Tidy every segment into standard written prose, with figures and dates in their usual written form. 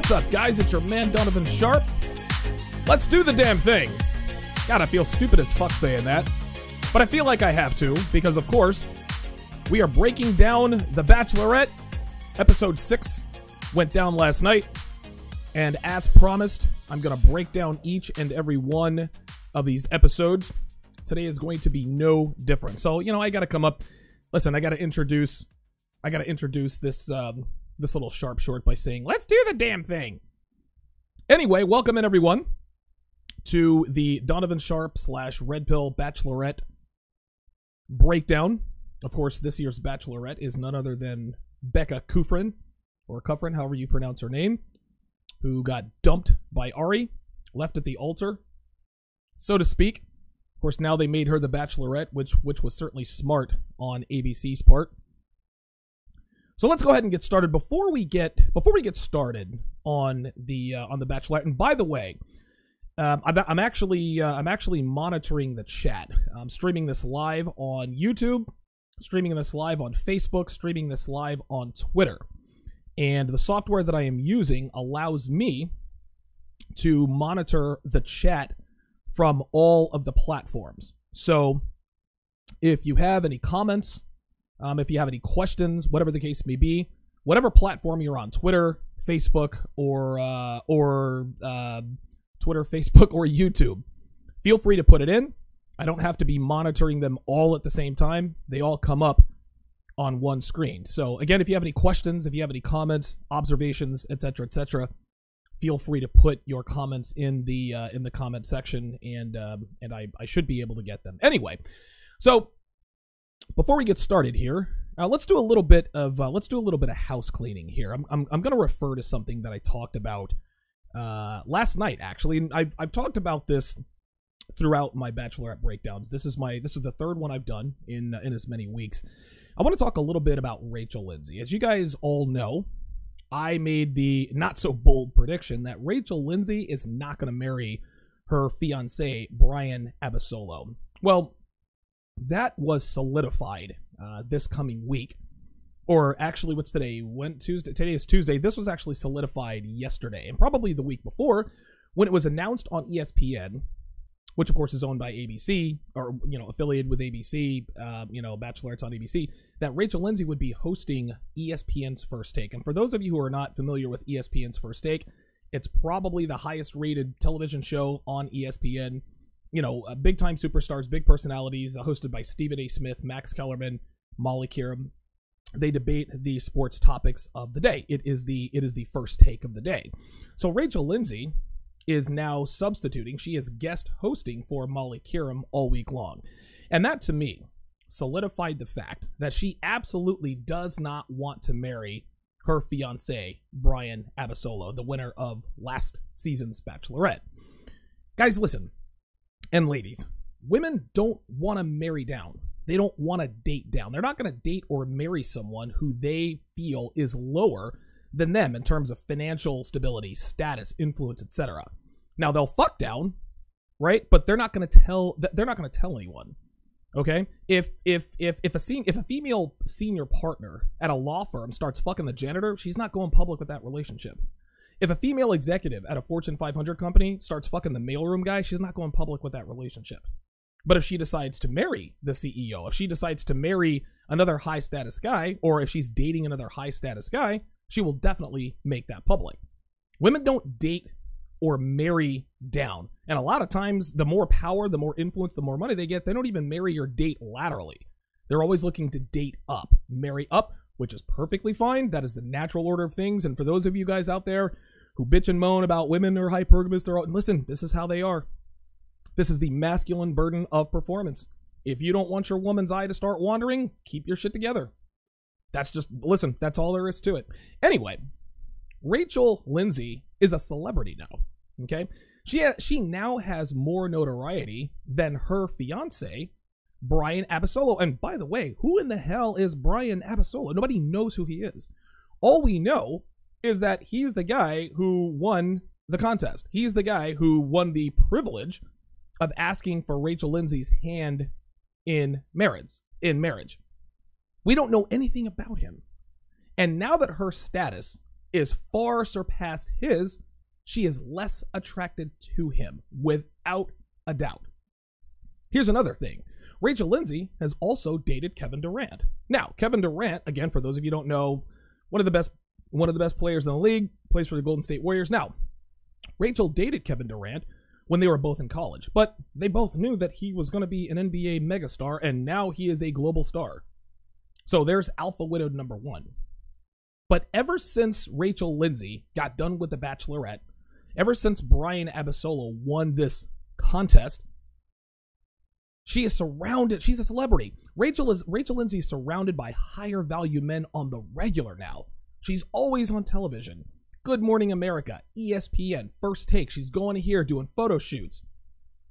What's up, guys? It's your man, Donovan Sharpe. Let's do the damn thing. God, I feel stupid as fuck saying that. But I feel like I have to, because, of course, we are breaking down The Bachelorette. Episode 6 went down last night. And as promised, I'm going to break down each and every one of these episodes. Today is going to be no different. So, you know, I got to come up. Listen, I got to introduce this this little Sharpe short by saying, let's do the damn thing. Anyway, welcome in, everyone, to the Donovan Sharpe / Red Pill Bachelorette breakdown. Of course, this year's Bachelorette is none other than Becca Kufrin, or Kufrin, however you pronounce her name, who got dumped by Ari, left at the altar, so to speak. Of course, now they made her the Bachelorette, which was certainly smart on ABC's part. So let's go ahead and get started. Before we get started on the Bachelorette, and by the way, I'm actually monitoring the chat. I'm streaming this live on YouTube, streaming this live on Facebook, streaming this live on Twitter, and the software that I am using allows me to monitor the chat from all of the platforms. So if you have any comments, if you have any questions, whatever the case may be, whatever platform you're on, Twitter, Facebook, or Twitter, Facebook, or YouTube, feel free to put it in. I don't have to be monitoring them all at the same time. They all come up on one screen. So again, if you have any questions, if you have any comments, observations, etc., feel free to put your comments in the comment section, and I should be able to get them. Anyway, so before we get started here, let's do a little bit of house cleaning here. I'm going to refer to something that I talked about last night, actually, and I've talked about this throughout my Bachelorette breakdowns. This is the third one I've done in as many weeks. I want to talk a little bit about Rachel Lindsay. As you guys all know, I made the not so bold prediction that Rachel Lindsay is not going to marry her fiance Brian Abasolo. Well, that was solidified this coming week. Or actually, what's today? Tuesday. Today is Tuesday. This was actually solidified yesterday, and probably the week before, when it was announced on ESPN, which of course is owned by ABC, or affiliated with ABC. Bachelorette's on ABC. That Rachel Lindsay would be hosting ESPN's First Take. And for those of you who are not familiar with ESPN's First Take, it's probably the highest rated television show on ESPN. Big time superstars, big personalities, hosted by Stephen A. Smith, Max Kellerman, Molly Kieran. They debate the sports topics of the day. It is the first take of the day. So Rachel Lindsay is now substituting. She is guest hosting for Molly Kieran all week long. And that, to me, solidified the fact that she absolutely does not want to marry her fiancé, Brian Abasolo, the winner of last season's Bachelorette. Guys, listen. And ladies, women don't want to marry down. They don't want to date down. They're not going to date or marry someone who they feel is lower than them in terms of financial stability, status, influence, etc. Now, they'll fuck down, right? But they're not going to tell. They're not going to tell anyone. Okay? If a female senior partner at a law firm starts fucking the janitor, she's not going public with that relationship. If a female executive at a Fortune 500 company starts fucking the mailroom guy, she's not going public with that relationship. But if she decides to marry the CEO, if she decides to marry another high-status guy, or if she's dating another high-status guy, she will definitely make that public. Women don't date or marry down. And a lot of times, the more power, the more influence, the more money they get, they don't even marry or date laterally. They're always looking to date up, marry up, which is perfectly fine. That is the natural order of things. And for those of you guys out there who bitch and moan about women or hypergamous, listen, this is how they are. This is the masculine burden of performance. If you don't want your woman's eye to start wandering, keep your shit together. Listen, that's all there is to it. Anyway, Rachel Lindsay is a celebrity now, okay? She now has more notoriety than her fiance, Brian Abasolo. And by the way, who in the hell is Brian Abasolo? Nobody knows who he is. All we know is that he's the guy who won the contest. He's the guy who won the privilege of asking for Rachel Lindsay's hand in marriage. We don't know anything about him. And now that her status is far surpassed his, she is less attracted to him, without a doubt. Here's another thing. Rachel Lindsay has also dated Kevin Durant. Now, Kevin Durant, again, for those of you who don't know, one of the best players in the league, plays for the Golden State Warriors. Now, Rachel dated Kevin Durant when they were both in college, but they both knew that he was going to be an NBA megastar, and now he is a global star. So there's alpha widow number one. But ever since Rachel Lindsay got done with The Bachelorette, ever since Brian Abasolo won this contest, she is surrounded. She's a celebrity. Rachel Lindsay is surrounded by higher value men on the regular now. She's always on television. Good Morning America, ESPN, First Take. She's going here doing photo shoots.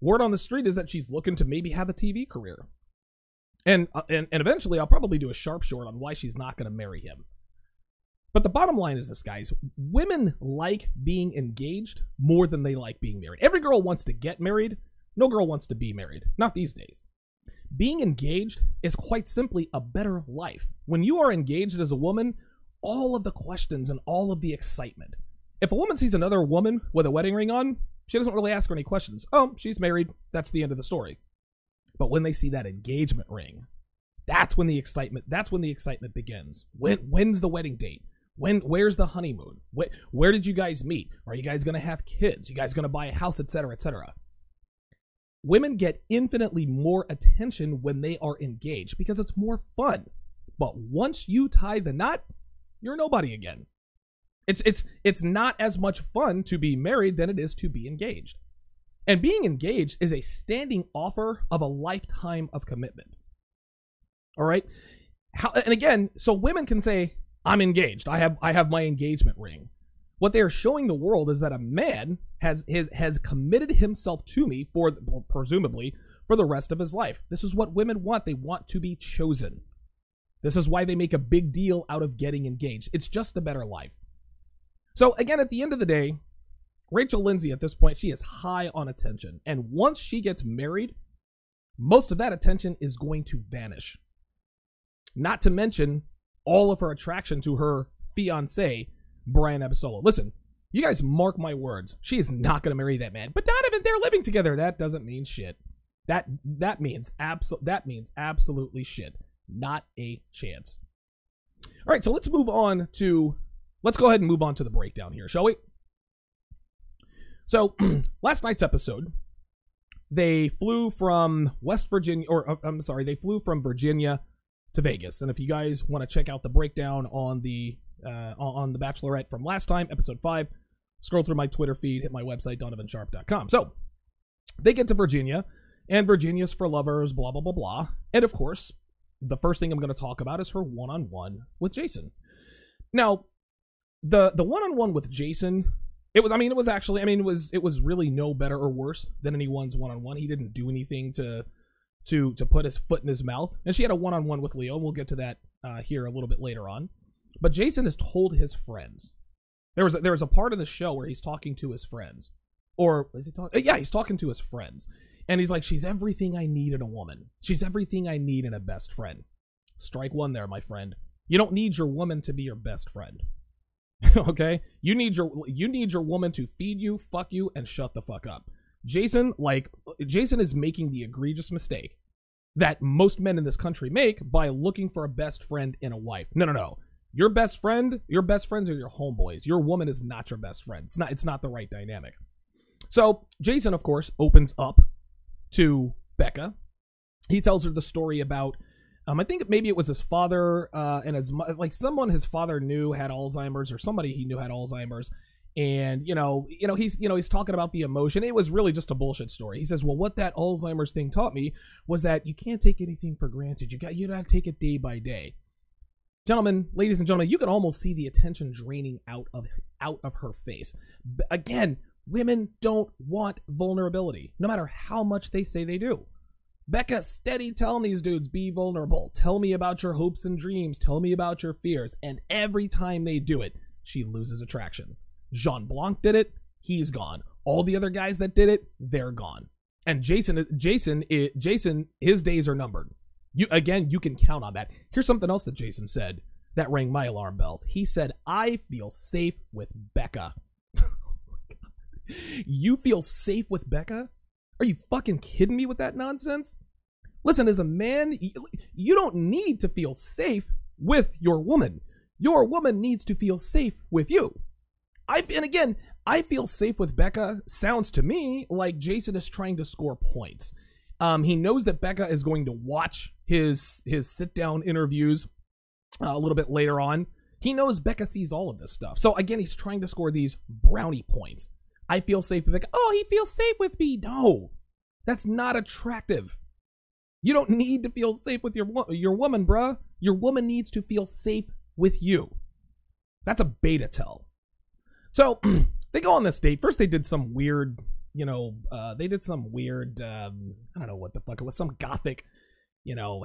Word on the street is that she's looking to maybe have a TV career. And eventually I'll probably do a Sharpe short on why she's not going to marry him. But the bottom line is this, guys. Women like being engaged more than they like being married. Every girl wants to get married. No girl wants to be married. Not these days. Being engaged is quite simply a better life. When you are engaged as a woman, all of the questions and all of the excitement. If a woman sees another woman with a wedding ring on, she doesn't really ask her any questions. Oh, she's married. That's the end of the story. But when they see that engagement ring, that's when the excitement begins. When's the wedding date? Where's the honeymoon? Where did you guys meet? Are you guys going to have kids? You guys going to buy a house, etc., etc.? Women get infinitely more attention when they are engaged because it's more fun. But once you tie the knot, you're nobody again. It's not as much fun to be married than it is to be engaged. And being engaged is a standing offer of a lifetime of commitment. All right? And again, so women can say, I'm engaged. I have my engagement ring. What they are showing the world is that a man has committed himself to me presumably for the rest of his life. This is what women want. They want to be chosen. This is why they make a big deal out of getting engaged. It's just a better life. So again, at the end of the day, Rachel Lindsay at this point, she is high on attention. And once she gets married, most of that attention is going to vanish. Not to mention all of her attraction to her fiancé, Brian Abasolo. Listen, you guys mark my words. She is not going to marry that man. But Donovan, they're living together. That doesn't mean shit. That means absolutely shit. Not a chance. All right, so let's go ahead and move on to the breakdown here, shall we? So last night's episode, they flew from they flew from Virginia to Vegas. And if you guys want to check out the breakdown on the Bachelorette from last time, episode 5, scroll through my Twitter feed, hit my website, DonovanSharpe.com. So they get to Virginia, and Virginia's for lovers, blah, blah, blah, blah. And of course, the first thing I'm going to talk about is her one-on-one with Jason. Now, the one-on-one with Jason, it was really no better or worse than anyone's one-on-one. He didn't do anything to put his foot in his mouth. And she had a one-on-one with Leo. We'll get to that here a little bit later on. But Jason has told his friends. There was a part of the show where he's talking to his friends. Or is he talking? Yeah, he's talking to his friends. And he's like, she's everything I need in a woman. She's everything I need in a best friend. Strike one there, my friend. You don't need your woman to be your best friend. Okay? You need your woman to feed you, fuck you, and shut the fuck up. Jason is making the egregious mistake that most men in this country make by looking for a best friend in a wife. No. Your best friends are your homeboys. Your woman is not your best friend. It's not the right dynamic. So Jason, of course, opens up to Becca. He tells her the story about, I think maybe it was his father and someone his father knew had Alzheimer's, or somebody he knew had Alzheimer's. And, he's talking about the emotion. It was really just a bullshit story. He says, well, what that Alzheimer's thing taught me was that you can't take anything for granted. You gotta take it day by day. Ladies and gentlemen, you can almost see the attention draining out of her face. Again, women don't want vulnerability, no matter how much they say they do. Becca steady telling these dudes, be vulnerable. Tell me about your hopes and dreams. Tell me about your fears. And every time they do it, she loses attraction. Jean Blanc did it. He's gone. All the other guys that did it, they're gone. And Jason, his days are numbered. You can count on that. Here's something else that Jason said that rang my alarm bells. He said, I feel safe with Becca. You feel safe with Becca? Are you fucking kidding me with that nonsense? Listen, as a man, you don't need to feel safe with your woman. Your woman needs to feel safe with you. And again, I feel safe with Becca sounds to me like Jason is trying to score points. He knows that Becca is going to watch his sit-down interviews a little bit later on. He knows Becca sees all of this stuff. So again, he's trying to score these brownie points. I feel safe with Becca. Oh, he feels safe with me. No, that's not attractive. You don't need to feel safe with your woman, bruh. Your woman needs to feel safe with you. That's a beta tell. So they go on this date. First, they did some weird, I don't know what the fuck it was, some gothic,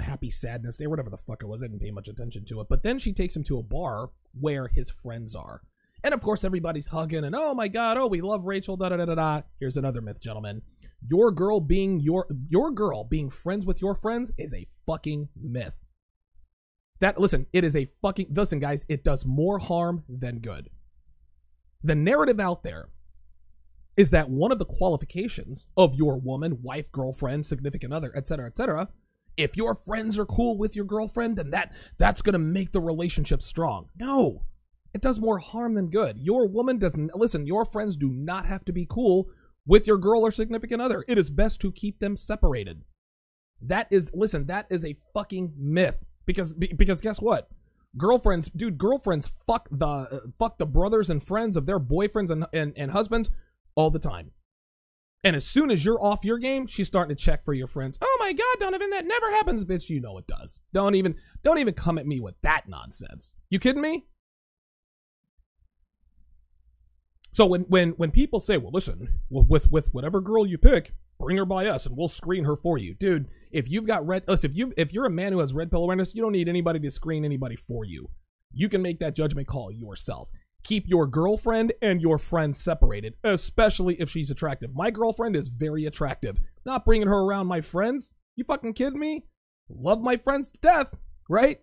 happy sadness day, whatever the fuck it was. I didn't pay much attention to it. But then she takes him to a bar where his friends are. And of course, everybody's hugging and, oh my God, oh, we love Rachel, da da da da da. Here's another myth, gentlemen. Your girl being friends with your friends is a fucking myth. Listen, guys, it does more harm than good. The narrative out there is that one of the qualifications of your woman, wife, girlfriend, significant other, etc., if your friends are cool with your girlfriend, then that's going to make the relationship strong. No. It does more harm than good. Your woman doesn't, listen, your friends do not have to be cool with your girl or significant other. It is best to keep them separated. That is a fucking myth. Because guess what? Girlfriends fuck the brothers and friends of their boyfriends and husbands all the time. And as soon as you're off your game, she's starting to check for your friends. Oh my God, Donovan, that never happens, bitch. You know it does. Don't even come at me with that nonsense. You kidding me? So when people say, well, listen, with whatever girl you pick, bring her by us and we'll screen her for you. Dude, if you've got if you're a man who has red pill awareness, you don't need anybody to screen anybody for you. You can make that judgment call yourself. Keep your girlfriend and your friends separated, especially if she's attractive. My girlfriend is very attractive. Not bringing her around my friends. You fucking kidding me? Love my friends to death, right?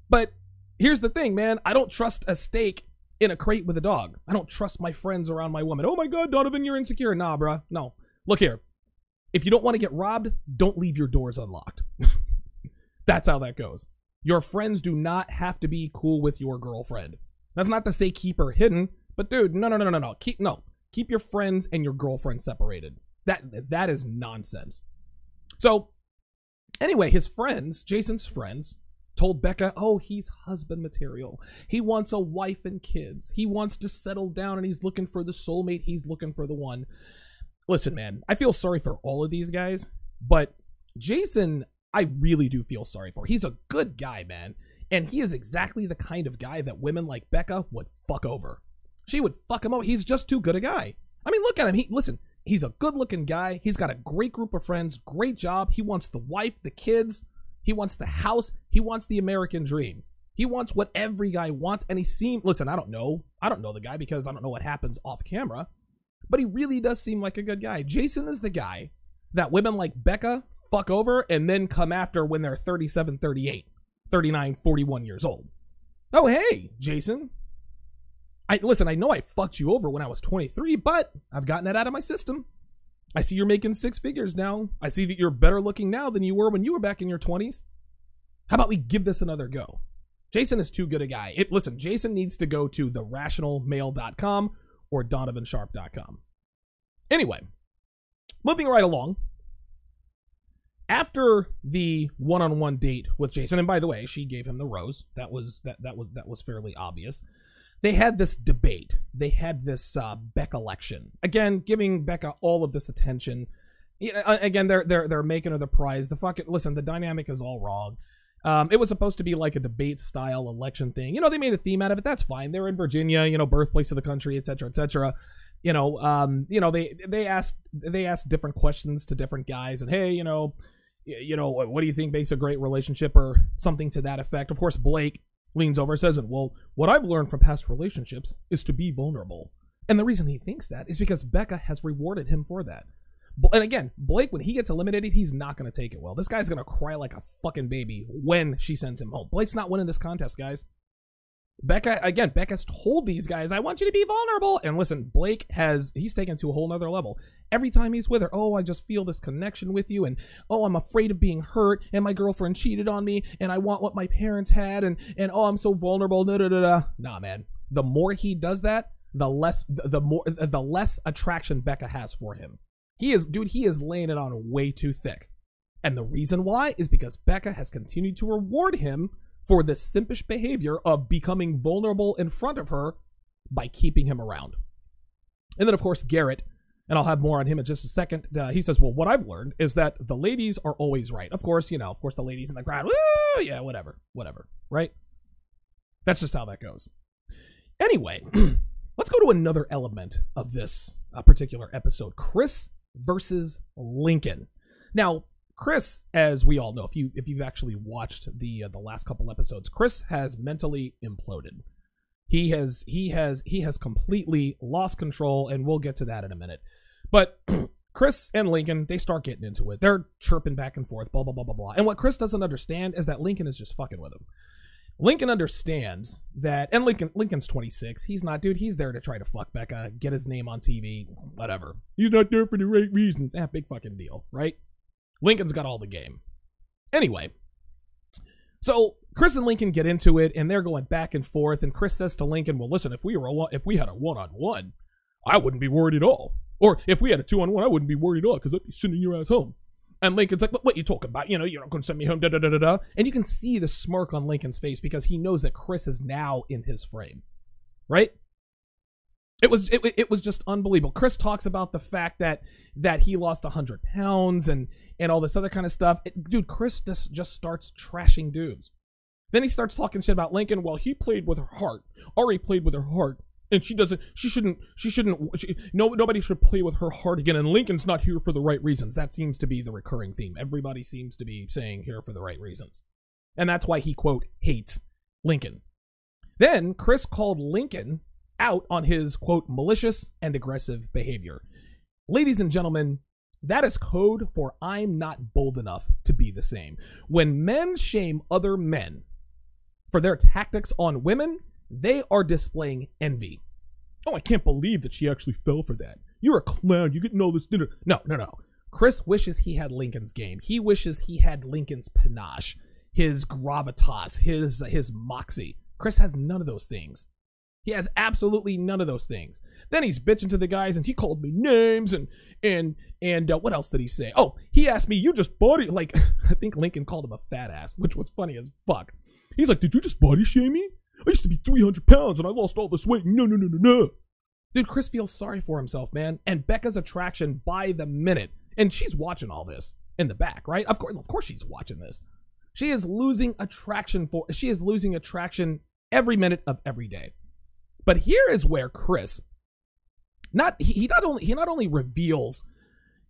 But here's the thing, man. I don't trust a steak in a crate with a dog. I don't trust my friends around my woman. Oh my God, Donovan, you're insecure. Nah, bruh. No. Look here. If you don't want to get robbed, don't leave your doors unlocked. That's how that goes. Your friends do not have to be cool with your girlfriend. That's not to say keep her hidden, but dude, no. Keep your friends and your girlfriend separated. That is nonsense. So anyway, his friends, Jason's friends, told Becca, oh, he's husband material. He wants a wife and kids. He wants to settle down and he's looking for the soulmate. He's looking for the one. Listen, man, I feel sorry for all of these guys, but Jason, I really do feel sorry for. He's a good guy, man. And he is exactly the kind of guy that women like Becca would fuck over. She would fuck him over. He's just too good a guy. I mean, look at him. He's a good-looking guy. He's got a great group of friends, great job. He wants the wife, the kids. He wants the house. He wants the American dream. He wants what every guy wants. And listen, I don't know the guy because I don't know what happens off camera. But he really does seem like a good guy. Jason is the guy that women like Becca fuck over and then come after when they're 37, 38, 39, 41 years old. Oh, hey, Jason. Listen, I know I fucked you over when I was 23, but I've gotten that out of my system. I see you're making six figures now. I see that you're better looking now than you were when you were back in your 20s. How about we give this another go? Jason is too good a guy. Listen, Jason needs to go to therationalmale.com or donovansharpe.com. Anyway, moving right along. After the one-on-one date with Jason, and by the way, she gave him the rose. That was fairly obvious. They had this debate. They had this Becca election. Again, giving Becca all of this attention. Again, they're making her the prize. Listen, the dynamic is all wrong. It was supposed to be like a debate-style election thing. They made a theme out of it. That's fine. They're in Virginia, birthplace of the country, etc., etc. They asked different questions to different guys, and hey, what do you think makes a great relationship or something to that effect? Of course, Blake leans over and says, well, what I've learned from past relationships is to be vulnerable. And the reason he thinks that is because Becca has rewarded him for that. And again, Blake, when he gets eliminated, he's not going to take it well. This guy's going to cry like a fucking baby when she sends him home. Blake's not winning this contest, guys. Becca's told these guys, I want you to be vulnerable. And listen, Blake he's taken to a whole nother level. Every time he's with her, oh, I just feel this connection with you. And, oh, I'm afraid of being hurt. And my girlfriend cheated on me. And I want what my parents had. And oh, I'm so vulnerable. Nah, man. The more he does that, the less attraction Becca has for him. He is laying it on way too thick. And the reason why is because Becca has continued to reward him for the simpish behavior of becoming vulnerable in front of her by keeping him around. And then, of course, Garrett, and I'll have more on him in just a second, he says, well, what I've learned is that the ladies are always right. Of course, the ladies in the crowd, woo, yeah, whatever, right? That's just how that goes. Anyway, let's go to another element of this particular episode, Chris versus Lincoln. Now, Chris, as we all know, if you've actually watched the last couple episodes, Chris has mentally imploded. He has completely lost control, and we'll get to that in a minute. But Chris and Lincoln, they start getting into it. They're chirping back and forth, blah, blah, blah, blah, blah. And what Chris doesn't understand is that Lincoln is just fucking with him. Lincoln understands that, and Lincoln's 26. He's not, dude, he's there to try to fuck Becca, get his name on TV, whatever. He's not there for the right reasons. Big fucking deal, right? Lincoln's got all the game. Anyway, so Chris and Lincoln get into it, and they're going back and forth, and Chris says to Lincoln, well, listen, if we had a one-on-one, I wouldn't be worried at all. Or if we had a two-on-one, I wouldn't be worried at all, because I'd be sending your ass home. And Lincoln's like, what you talking about? You're not going to send me home, da-da-da-da-da. And you can see the smirk on Lincoln's face because he knows that Chris is now in his frame, right? It was just unbelievable. Chris talks about the fact that he lost 100 pounds and all this other kind of stuff. Dude, Chris just starts trashing dudes. Then he starts talking shit about Lincoln. Well, he played with her heart. Ari played with her heart. And nobody should play with her heart again. And Lincoln's not here for the right reasons. That seems to be the recurring theme. Everybody seems to be saying here for the right reasons. And that's why he, quote, hates Lincoln. Then Chris called Lincoln out on his, quote, malicious and aggressive behavior. Ladies and gentlemen, that is code for I'm not bold enough to be the same. When men shame other men for their tactics on women, they are displaying envy. Oh, I can't believe that she actually fell for that. You're a clown. You're getting all this dinner. No. Chris wishes he had Lincoln's game. He wishes he had Lincoln's panache, his gravitas, his moxie. Chris has none of those things. He has absolutely none of those things. Then he's bitching to the guys, and he called me names, and what else did he say? Oh, he asked me, you just body, like, I think Lincoln called him a fat ass, which was funny as fuck. He's like, did you just body shame me? I used to be 300 pounds, and I lost all this weight. No. Dude, Chris feels sorry for himself, man. And Becca's attraction by the minute, and she's watching all this in the back, right? Of course she's watching this. She is losing attraction every minute of every day. But here is where Chris, he not only reveals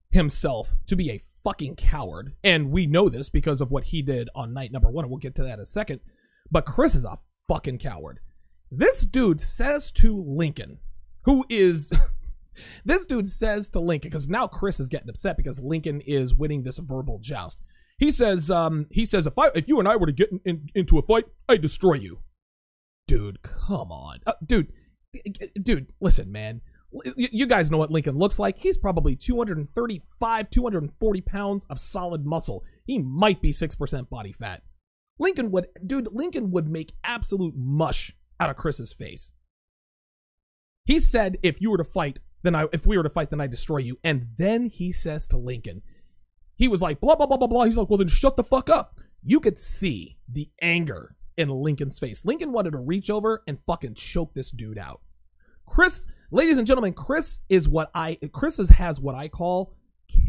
himself to be a fucking coward, and we know this because of what he did on night number 1, and we'll get to that in a second, but Chris is a fucking coward. This dude says to Lincoln, because now Chris is getting upset because Lincoln is winning this verbal joust. He says, if you and I were to get into a fight, I'd destroy you. Dude, come on. Dude, listen, man. You guys know what Lincoln looks like. He's probably 235, 240 pounds of solid muscle. He might be 6% body fat. Lincoln would make absolute mush out of Chris's face. He said, if we were to fight, then I'd destroy you. And then he says to Lincoln, he was like, blah, blah, blah, blah, blah. He's like, well, then shut the fuck up. You could see the anger in Lincoln's face. Lincoln wanted to reach over and fucking choke this dude out. Chris, ladies and gentlemen, Chris has what I call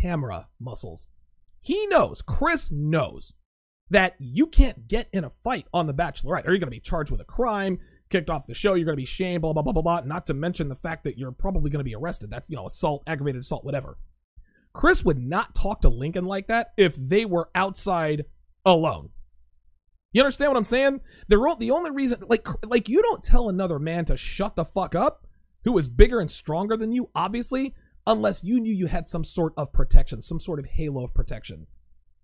camera muscles. Chris knows that you can't get in a fight on The Bachelorette, or you're going to be charged with a crime, kicked off the show, you're going to be shamed, blah, blah, blah, blah, blah, not to mention the fact that you're probably going to be arrested. That's, assault, aggravated assault, whatever. Chris would not talk to Lincoln like that if they were outside alone. You understand what I'm saying? The only reason, like you don't tell another man to shut the fuck up, who is bigger and stronger than you, obviously, unless you knew you had some sort of protection, some sort of halo of protection.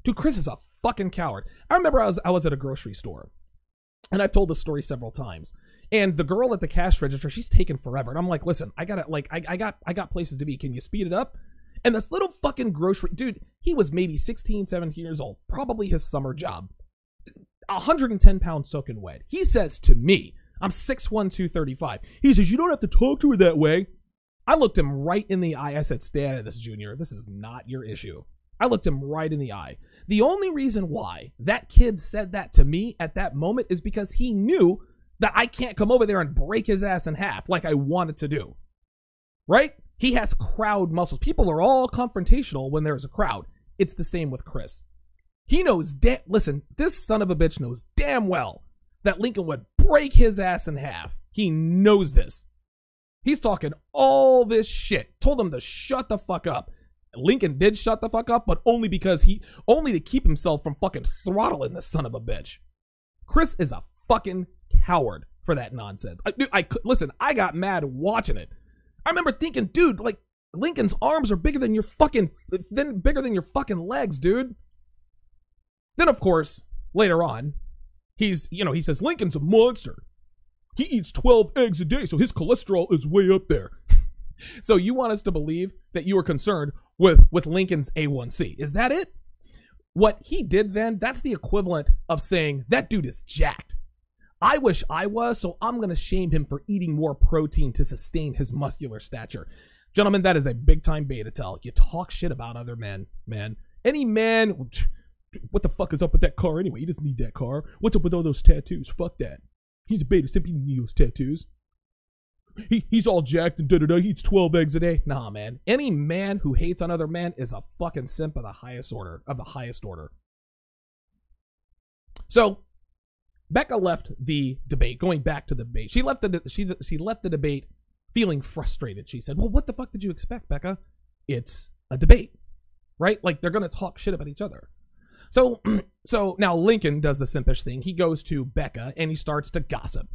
Dude, Chris is a fucking coward. I remember I was at a grocery store, and I've told this story several times, And the girl at the cash register, she's taking forever. And I'm like, listen, I got places to be. Can you speed it up? And this little fucking grocery dude, he was maybe 16, 17 years old, probably his summer job. 110 pounds soaking wet. He says to me, I'm 6'1", 235. He says, you don't have to talk to her that way. I looked him right in the eye. I said, stay out of this, Junior. This is not your issue. I looked him right in the eye. The only reason why that kid said that to me at that moment is because he knew that I can't come over there and break his ass in half like I wanted to do. Right? He has crowd muscles. People are all confrontational when there's a crowd. It's the same with Chris. He knows, listen, this son of a bitch knows damn well that Lincoln would break his ass in half. He knows this. He's talking all this shit. Told him to shut the fuck up. Lincoln did shut the fuck up, but only because only to keep himself from fucking throttling this son of a bitch. Chris is a fucking coward for that nonsense. Listen, I got mad watching it. I remember thinking, dude, like, Lincoln's arms are bigger than your fucking legs, dude. Then, of course, later on, he says, Lincoln's a monster. He eats 12 eggs a day, so his cholesterol is way up there. So you want us to believe that you were concerned with Lincoln's A1C. Is that it? What he did then, that's the equivalent of saying, that dude is jacked. I wish I was, so I'm going to shame him for eating more protein to sustain his muscular stature. Gentlemen, that is a big-time beta tell. You talk shit about other men, man. Any man, what the fuck is up with that car anyway? He doesn't need that car. What's up with all those tattoos? Fuck that. He's a beta simp. He doesn't need those tattoos. He's all jacked and da-da-da. He eats 12 eggs a day. Nah, man. Any man who hates on other men is a fucking simp of the highest order. So, Becca left the debate, going back to the debate. She left the debate feeling frustrated. She said, well, what the fuck did you expect, Becca? It's a debate, right? Like, they're going to talk shit about each other. So now Lincoln does the simpish thing. He goes to Becca and he starts to gossip.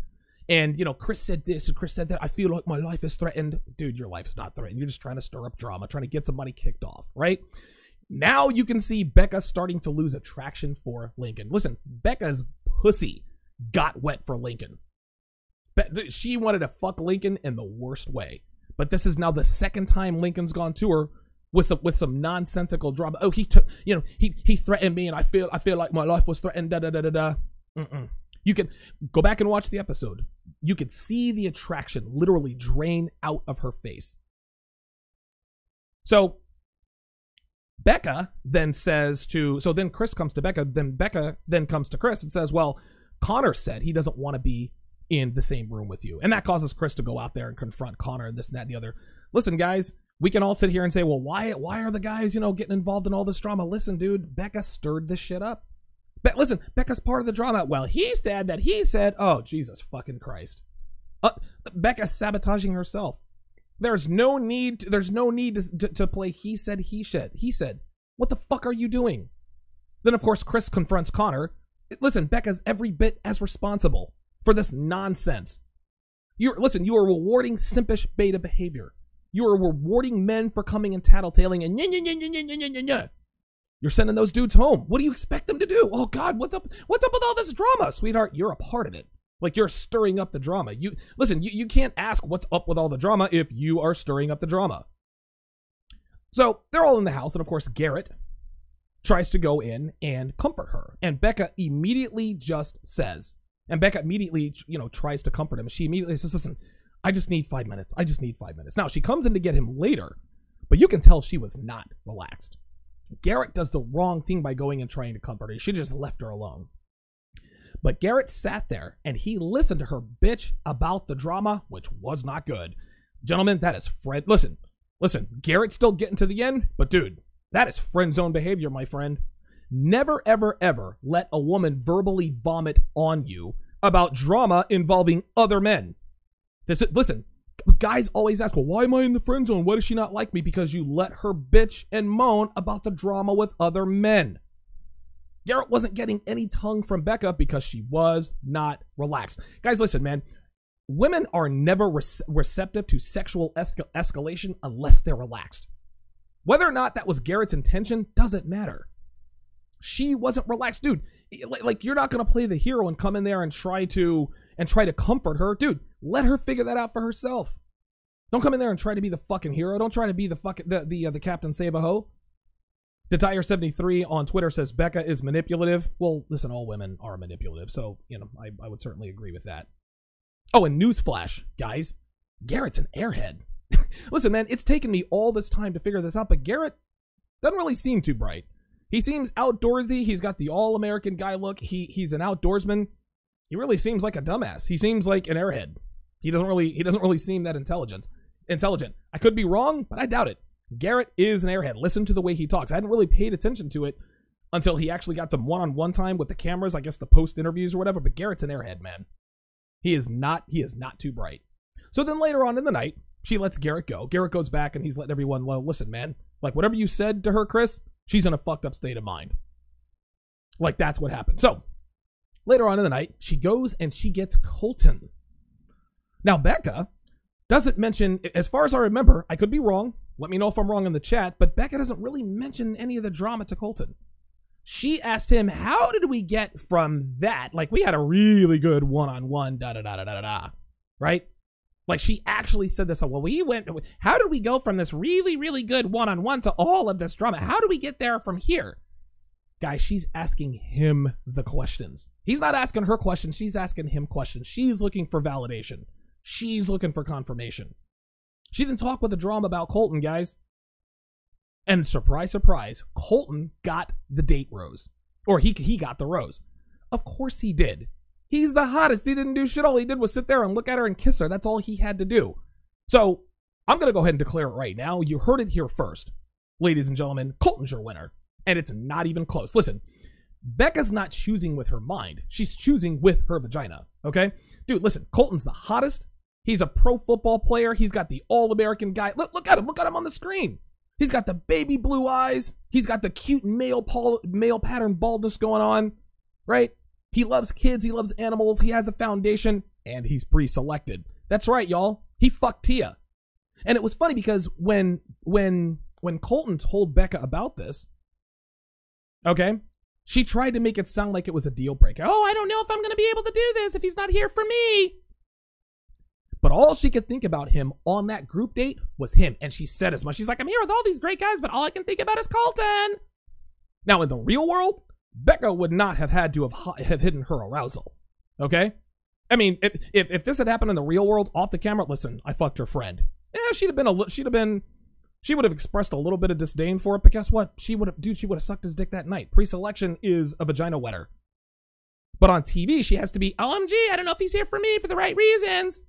And, Chris said this and Chris said that. I feel like my life is threatened. Dude, your life's not threatened. You're just trying to stir up drama, trying to get somebody kicked off, right? Now you can see Becca starting to lose attraction for Lincoln. Listen, Becca's pussy got wet for Lincoln. She wanted to fuck Lincoln in the worst way. But this is now the second time Lincoln's gone to her with some nonsensical drama. Oh, he threatened me and I feel like my life was threatened. Da da da da da. You can go back and watch the episode. You could see the attraction literally drain out of her face. So Becca then says then Chris comes to Becca, then Becca then comes to Chris and says, well, Connor said he doesn't want to be in the same room with you. And that causes Chris to go out there and confront Connor and this and that and the other. Listen, guys, we can all sit here and say, well, why are the guys, getting involved in all this drama? Listen, dude, Becca stirred this shit up. Listen, Becca's part of the drama. Well, he said that he said, oh, Jesus fucking Christ. Becca's sabotaging herself. There's no need to play he said. What the fuck are you doing? Then, of course, Chris confronts Connor. Listen, Becca's every bit as responsible for this nonsense. You are rewarding simpish beta behavior. You are rewarding men for coming and tattletaling and You're sending those dudes home. What do you expect them to do? Oh God, what's up with all this drama, sweetheart? You're a part of it. Like, you're stirring up the drama. You can't ask what's up with all the drama if you are stirring up the drama. So they're all in the house, and of course Garrett tries to go in and comfort her, and Becca immediately tries to comfort him. She immediately says, listen, I just need 5 minutes. Now, she comes in to get him later, but you can tell she was not relaxed. Garrett does the wrong thing by going and trying to comfort her. He should have just left her alone. But Garrett sat there and he listened to her bitch about the drama, which was not good. Gentlemen, that is Listen, Garrett's still getting to the end, but dude, that is friend zone behavior, my friend. Never, ever, ever let a woman verbally vomit on you about drama involving other men. Listen, guys always ask, well, why am I in the friend zone? Why does she not like me? Because you let her bitch and moan about the drama with other men. Garrett wasn't getting any tongue from Becca because she was not relaxed. Guys, listen, man. Women are never receptive to sexual escalation unless they're relaxed. Whether or not that was Garrett's intention doesn't matter. She wasn't relaxed. Dude, like, you're not going to play the hero and come in there and try to, and try to comfort her. Dude, let her figure that out for herself. Don't come in there and try to be the fucking hero. Don't try to be the fucking the Captain Save-A-Ho. Detire73 on Twitter says Becca is manipulative. Well, listen, all women are manipulative, so, you know, I would certainly agree with that. Oh, and newsflash, guys. Garrett's an airhead. Listen, man, it's taken me all this time to figure this out, but Garrett doesn't really seem too bright. He seems outdoorsy. He's got the all-American guy look. He's an outdoorsman. He really seems like a dumbass. He seems like an airhead. He doesn't really seem that intelligent. I could be wrong, but I doubt it. Garrett is an airhead. Listen to the way he talks. I hadn't really paid attention to it until he actually got some one-on-one time with the cameras, I guess the post interviews or whatever, but Garrett's an airhead, man. He is not too bright. So then later on in the night, she lets Garrett go. Garrett goes back and he's letting everyone know, listen, man, like whatever you said to her, Chris, she's in a fucked up state of mind. Like that's what happened. So later on in the night, she goes and she gets Colton. Now, Becca doesn't mention, as far as I remember, I could be wrong. Let me know if I'm wrong in the chat, but Becca doesn't really mention any of the drama to Colton. She asked him, how did we get from that? Like, we had a really good one-on-one, da-da-da-da-da-da, right? Like, she actually said this, well, how did we go from this really, really good one-on-one to all of this drama? How do we get there from here? Guys, she's asking him the questions. He's not asking her questions. She's asking him questions. She's looking for validation. She's looking for confirmation. She didn't talk with the drama about Colton, guys. And surprise, surprise, Colton got the date rose. Or he got the rose. Of course he did. He's the hottest. He didn't do shit. All he did was sit there and look at her and kiss her. That's all he had to do. So I'm going to go ahead and declare it right now. You heard it here first. Ladies and gentlemen, Colton's your winner. And it's not even close. Listen, Becca's not choosing with her mind. She's choosing with her vagina. Okay? Dude, listen, Colton's the hottest. He's a pro football player. He's got the all-American guy. Look at him. Look at him on the screen. He's got the baby blue eyes. He's got the cute male pattern baldness going on, right? He loves kids. He loves animals. He has a foundation, and he's pre-selected. That's right, y'all. He fucked Tia. And it was funny because when Colton told Becca about this, okay, she tried to make it sound like it was a deal breaker. Oh, I don't know if I'm going to be able to do this if he's not here for me. But all she could think about him on that group date was him. And she said as much. She's like, I'm here with all these great guys, but all I can think about is Colton. Now, in the real world, Becca would not have had to have hidden her arousal. Okay? I mean, if this had happened in the real world off the camera, listen, I fucked her friend. Yeah, she would have expressed a little bit of disdain for it, but guess what? She would have sucked his dick that night. Pre-selection is a vagina wetter. But on TV, she has to be, OMG, I don't know if he's here for me for the right reasons.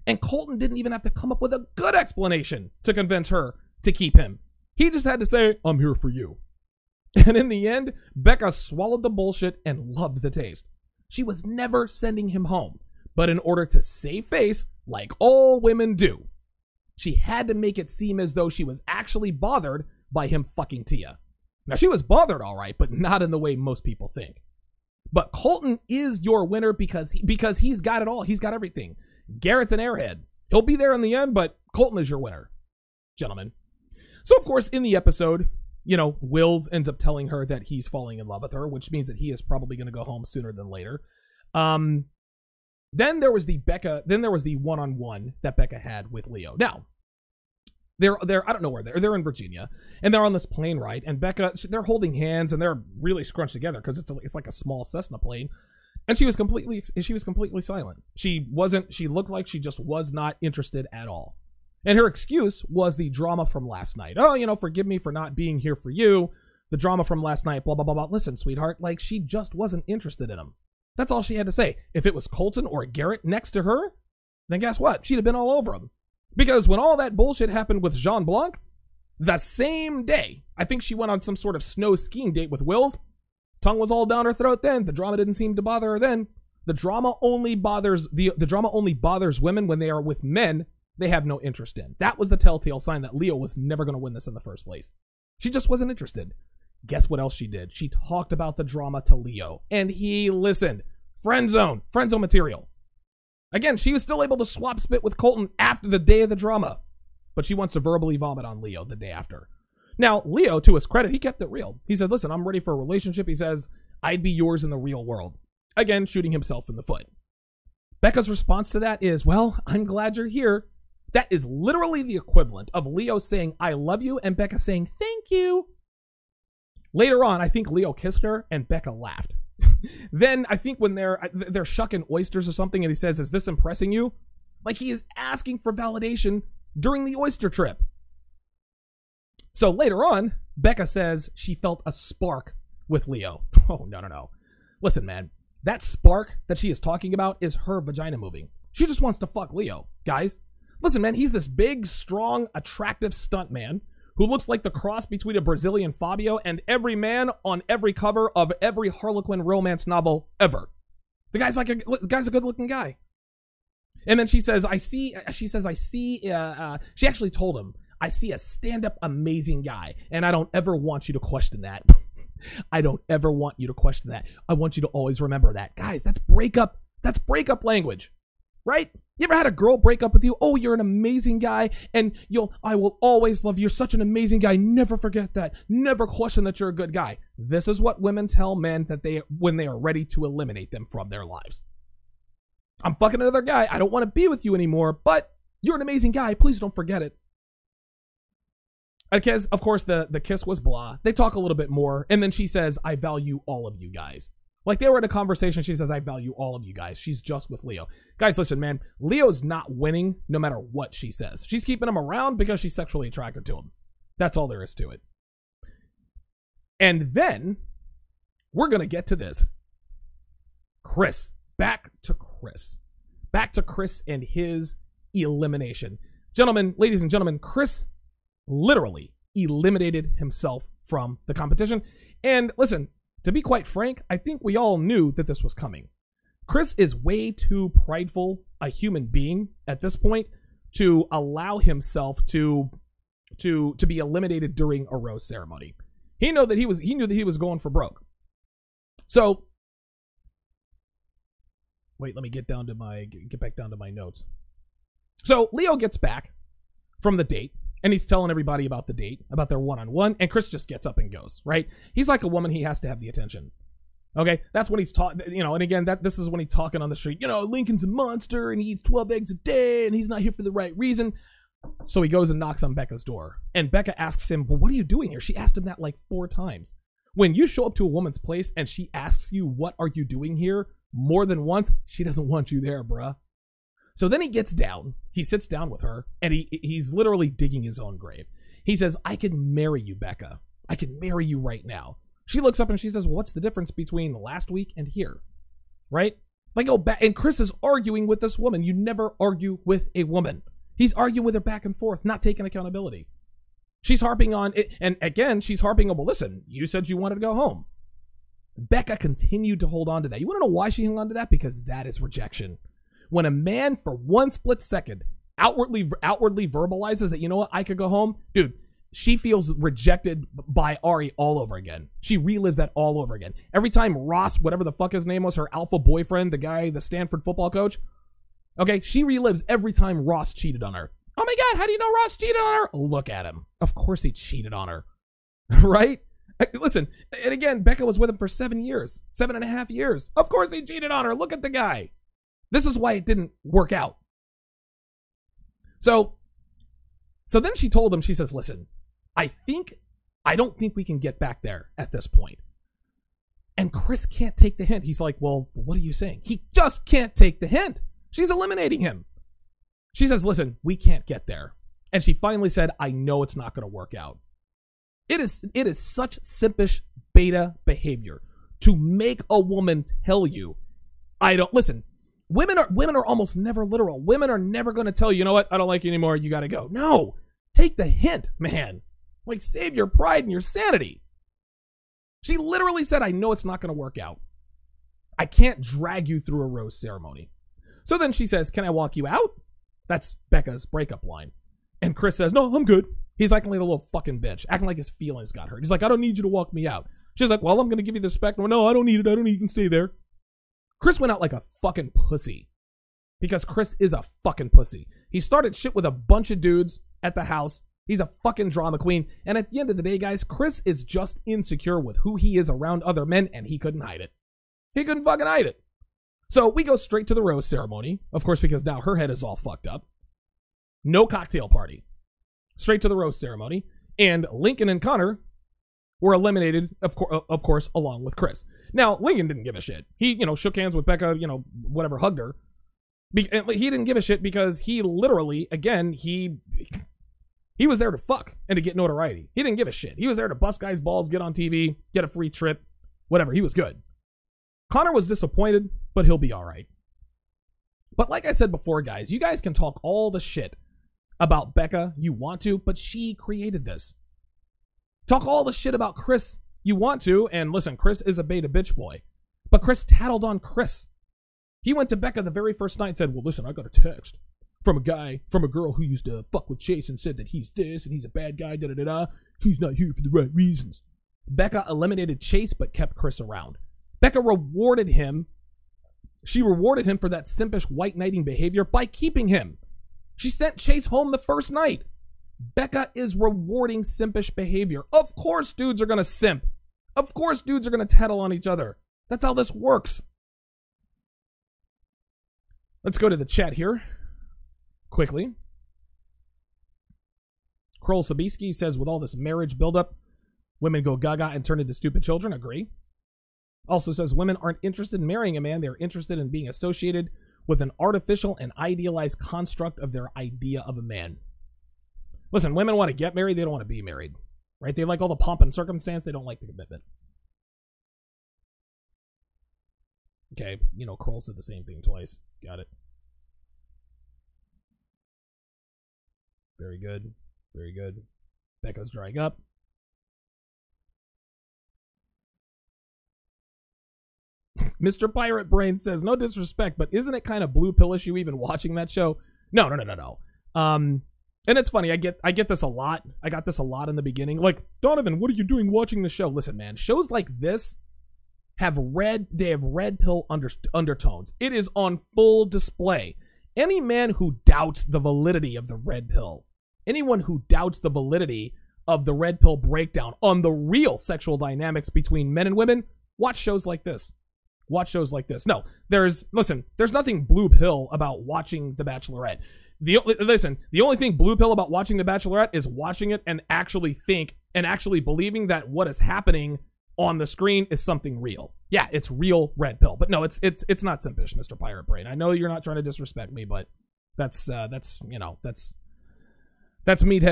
And Colton didn't even have to come up with a good explanation to convince her to keep him. He just had to say, I'm here for you. And in the end, Becca swallowed the bullshit and loved the taste. She was never sending him home. But in order to save face, like all women do, she had to make it seem as though she was actually bothered by him fucking Tia. Now, she was bothered, all right, but not in the way most people think. But Colton is your winner because he's got it all. He's got everything. Garrett's an airhead. He'll be there in the end, but Colton is your winner, gentlemen. So, of course, in the episode, you know, Wills ends up telling her that he's falling in love with her, which means that he is probably going to go home sooner than later. Then there was the one-on-one that Becca had with Leo. Now, they're I don't know where they're in Virginia, and they're on this plane ride, and Becca, they're holding hands, and they're really scrunched together because it's like a small Cessna plane. And she was completely silent. She looked like she just was not interested at all. And her excuse was the drama from last night. Oh, you know, forgive me for not being here for you. The drama from last night, blah, blah, blah, blah. Listen, sweetheart, like she just wasn't interested in him. That's all she had to say. If it was Colton or Garrett next to her, then guess what? She'd have been all over him. Because when all that bullshit happened with Jean Blanc, the same day, I think she went on some sort of snow skiing date with Wills. Tongue was all down her throat then. The drama didn't seem to bother her then. The drama only bothers women when they are with men they have no interest in. That was the telltale sign that Leo was never going to win this in the first place. She just wasn't interested. Guess what else she did? She talked about the drama to Leo, and he listened. Friend zone material. Again, she was still able to swap spit with Colton after the day of the drama, but she wants to verbally vomit on Leo the day after. Now, Leo, to his credit, he kept it real. He said, listen, I'm ready for a relationship. He says, I'd be yours in the real world. Again, shooting himself in the foot. Becca's response to that is, well, I'm glad you're here. That is literally the equivalent of Leo saying, I love you, and Becca saying, thank you. Later on, I think Leo kissed her, and Becca laughed. Then I think when they're shucking oysters or something, and he says, is this impressing you? Like he is asking for validation during the oyster trip. So later on, Becca says she felt a spark with Leo. Oh, no. Listen, man, that spark that she is talking about is her vagina moving. She just wants to fuck Leo, guys. Listen, man, he's this big, strong, attractive stunt man who looks like the cross between a Brazilian Fabio and every man on every cover of every Harlequin romance novel ever. The guy's a good-looking guy. And then she actually told him, I see a stand-up amazing guy, and I don't ever want you to question that. I don't ever want you to question that. I want you to always remember that. Guys, that's breakup language, right? You ever had a girl break up with you? Oh, you're an amazing guy, and I will always love you. You're such an amazing guy. Never forget that. Never question that you're a good guy. This is what women tell men when they are ready to eliminate them from their lives. I'm fucking another guy. I don't want to be with you anymore, but you're an amazing guy. Please don't forget it. Because, of course, the kiss was blah. They talk a little bit more, and then she says, I value all of you guys. Like, they were in a conversation. She says, I value all of you guys. She's just with Leo. Guys, listen, man. Leo's not winning no matter what she says. She's keeping him around because she's sexually attracted to him. That's all there is to it. And then, we're going to get to this. Chris. Back to Chris and his elimination. Gentlemen, ladies and gentlemen, Chris literally eliminated himself from the competition. And listen, to be quite frank, I think we all knew that this was coming. Chris is way too prideful a human being at this point to allow himself to be eliminated during a rose ceremony. He knew that he was going for broke. So wait, let me get back down to my notes. So Leo gets back from the date, and he's telling everybody about the date, about their one-on-one, and Chris just gets up and goes, right? He's like a woman, he has to have the attention. Okay, that's when he's talking, and again, this is when he's talking on the street, Lincoln's a monster, and he eats 12 eggs a day, and he's not here for the right reason. So he goes and knocks on Becca's door, and Becca asks him, well, what are you doing here? She asked him that like 4 times. When you show up to a woman's place, and she asks you, what are you doing here? More than once, she doesn't want you there, bruh. So then he gets down, he sits down with her, and he's literally digging his own grave. He says, I can marry you, Becca. I can marry you right now. She looks up and she says, well, what's the difference between last week and here? Right? Like, oh, and Chris is arguing with this woman. You never argue with a woman. He's arguing with her back and forth, not taking accountability. She's harping on it, and again, she's harping on, well, listen, you said you wanted to go home. Becca continued to hold on to that. You want to know why she hung on to that? Because that is rejection. When a man, for one split second, outwardly verbalizes that, you know what, I could go home, dude, she feels rejected by Ari all over again. She relives that all over again. Every time Ross, whatever the fuck his name was, her alpha boyfriend, the guy, the Stanford football coach, okay, she relives every time Ross cheated on her. Oh my God, how do you know Ross cheated on her? Look at him. Of course he cheated on her, right? Listen, and again, Becca was with him for 7 years, 7.5 years. Of course he cheated on her. Look at the guy. This is why it didn't work out. So then she told him, she says, listen, I don't think we can get back there at this point. And Chris can't take the hint. He's like, well, what are you saying? He just can't take the hint. She's eliminating him. She says, listen, we can't get there. And she finally said, I know it's not going to work out. It is such simpish beta behavior to make a woman tell you, listen, women are almost never literal. Women are never going to tell you, you know what, I don't like you anymore, you got to go. No, take the hint, man. Like, save your pride and your sanity. She literally said, I know it's not going to work out. I can't drag you through a rose ceremony. So then she says, can I walk you out? That's Becca's breakup line. And Chris says, no, I'm good. He's acting like a little fucking bitch, acting like his feelings got hurt. He's like, I don't need you to walk me out. She's like, well, I'm going to give you the respect. No, I don't need it. I don't need it. You can stay there. Chris went out like a fucking pussy because Chris is a fucking pussy. He started shit with a bunch of dudes at the house. He's a fucking drama queen. And at the end of the day, guys, Chris is just insecure with who he is around other men, and he couldn't hide it. He couldn't fucking hide it. So we go straight to the rose ceremony, of course, because now her head is all fucked up. No cocktail party. Straight to the rose ceremony. And Lincoln and Connor were eliminated, of course, along with Chris. Now, Lincoln didn't give a shit. He, shook hands with Becca, whatever, hugged her. He didn't give a shit because he literally, again, he was there to fuck and to get notoriety. He didn't give a shit. He was there to bust guys' balls, get on TV, get a free trip, whatever. He was good. Connor was disappointed, but he'll be all right. But like I said before, guys, you guys can talk all the shit about Becca you want to, but she created this. Talk all the shit about Chris you want to, and listen, Chris is a beta bitch boy. But Chris tattled on Chris. He went to Becca the very first night and said, well, listen, I got a text from a girl who used to fuck with Chase and said that he's this and he's a bad guy, da-da-da-da. He's not here for the right reasons. Becca eliminated Chase but kept Chris around. Becca rewarded him. She rewarded him for that simpish white knighting behavior by keeping him. She sent Chase home the first night. Becca is rewarding simpish behavior. Of course dudes are going to simp. Of course dudes are going to tattle on each other. That's how this works. Let's go to the chat here quickly. Kroll Sabisky says, with all this marriage buildup, women go gaga and turn into stupid children. Agree. Also says, women aren't interested in marrying a man. They're interested in being associated with an artificial and idealized construct of their idea of a man. Listen, women want to get married. They don't want to be married, right? They like all the pomp and circumstance. They don't like the commitment. Okay, Kroll said the same thing twice. Got it. Very good. Very good. Becca's drying up. Mr. Pirate Brain says, no disrespect, but isn't it kind of blue pillish you even watching that show? No. And it's funny, I get this a lot. I got this a lot in the beginning. Like, Donovan, what are you doing watching the show? Listen, man, shows like this have red pill undertones. It is on full display. Any man who doubts the validity of the red pill, anyone who doubts the validity of the red pill breakdown on the real sexual dynamics between men and women, watch shows like this. Watch shows like this. No, there's nothing blue pill about watching The Bachelorette. The only thing blue pill about watching The Bachelorette is watching it and actually believing that what is happening on the screen is something real. Yeah, it's real red pill. But no, it's not simpish, Mr. Pirate Brain. I know you're not trying to disrespect me, but that's meathead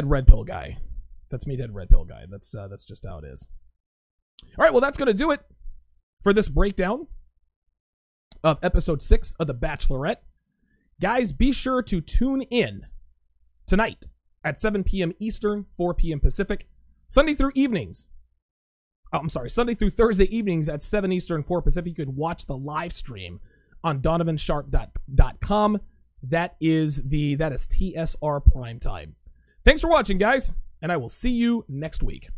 red pill guy. That's meathead red pill guy. That's just how it is. All right, well, that's gonna do it for this breakdown of episode 6 of The Bachelorette. Guys, be sure to tune in tonight at 7 p.m. Eastern, 4 p.m. Pacific, Sunday through Thursday evenings at 7 Eastern, 4 Pacific. You can watch the live stream on donovansharpe.com. That is TSR Primetime. Thanks for watching, guys, and I will see you next week.